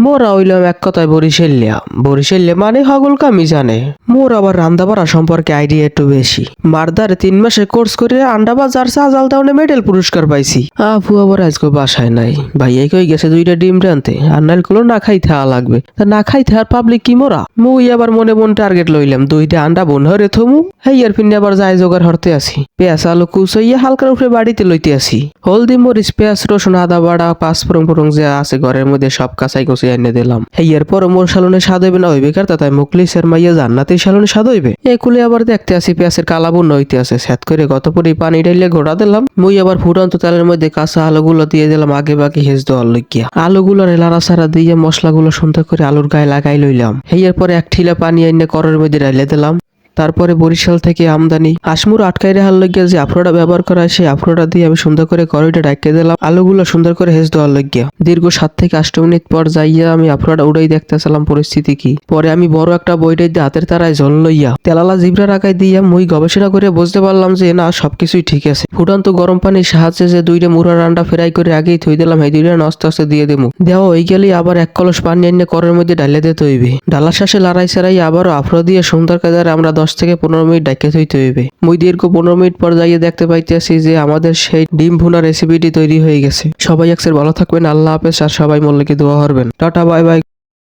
মোরা হইলাম এক কথায় বরিশালিয়া। বরিশালিয়া মানে হগল কামি জানে। মোর আবার রান্না বাড়া সম্পর্কে আইডিয়া একটু বেশি। মারদারে 3 মাসে কোর্স করে আন্ডা বাজার চাজাল টাউনে মেডেল পুরস্কার পাইছি। আপু আবার আজকে বাসায় নাই, ভাইয়াই কই গেছে 2টা ডিম রানতে, আর নাইল গুলো না খাই থাকা লাগবে। তা না খাই থাকার পাবলিক কি মোরা? মুই আবার মনে মন টার্গেট লইলাম 2টা আন্ডা বোন হরে থমু। হেয়ার পিন্ডে আবার যাই জোগাড় হরতে আসি। পেঁয়াজ আলু কুচাইয়া হালকার উপরে বাড়িতে লইতে আসি। হলদি মরিচ পেঁয়াজ রসুন আদা বাড়া পাঁচফোড়ন ফোড়ন যে আছে ঘরের মধ্যে সব কাঁচাই কুচি এনে দিলাম। হেয়ার পর মোর সালনে স্বাদ হইবে না হইবে কার তাই মুখলিসের মাইয়া জান্নাতের সালনে স্বাদ হইবে। একুলে আবার দেখতে আসি পেঁয়াজের কালা বুন হইতে আছে। স্যাত করে গত পরি পানি ঢাইলে ঘোড়া দিলাম। মুই আবার ফুটন্ত তেলের মধ্যে কাঁচা আলুগুলো দিয়ে দিলাম আগে বাকি হেজ দেওয়ার লইয়া। আলুগুলোর লাড়া সারা দিয়ে মশলাগুলো সুন্দর করে আলুর গায়ে লাগাই লইলাম। হেয়ার পরে এক ঠিলা পানি এনে করের মধ্যে ঢাইলে দিলাম। তারপরে বরিশাল থেকে আমদানি আসমুর আটকাই রেহার লইয়া যে আফরোটা ব্যবহার করা হয় সেই আফরোটা দিয়ে আমি সুন্দর করে কড়াইটা ডাইকে দিলাম। আলুগুলো সুন্দর করে হেজ দেওয়ার লইয়া দীর্ঘ 7 থেকে 8 মিনিট পর যাইয়া আমি আফরোটা উড়াই দেখতেছিলাম পরিস্থিতি কি। পরে আমি বড় একটা বইটাই দিয়ে হাতের তারায় জল লইয়া তেলালা জিবরা রাখাই দিয়া মুই গবেষণা করে বুঝতে পারলাম যে না সবকিছুই ঠিক আছে। ফুটন্ত গরম পানির সাহায্যে যে 2টা মুড়া রান্না ফ্রাই করে আগেই থই দিলাম, এই 2টা আস্তে আস্তে দিয়ে দেবো। দেওয়া হয়ে গেলেই আবার 1 কলস পানি এনে করের মধ্যে ঢালে দিতে হইবে। ডালার শেষে লড়াই ছাড়াই আবারও আফরো দিয়ে সুন্দর কাজারে আমরা 10 থেকে 15 মিনিট ডাইকে থইতে হইবে। মুই দীর্ঘ 15 মিনিট পর যাইয়ে দেখতে পাইতেছি যে আমাদের সেই ডিম ভুনা রেসিপিটি তৈরি হয়ে গেছে। সবাই একসাথে ভালো থাকবেন, আল্লাহ হাফেজ, আর সবাই মোর লাগি দোয়া করবেন। Tata bye bye.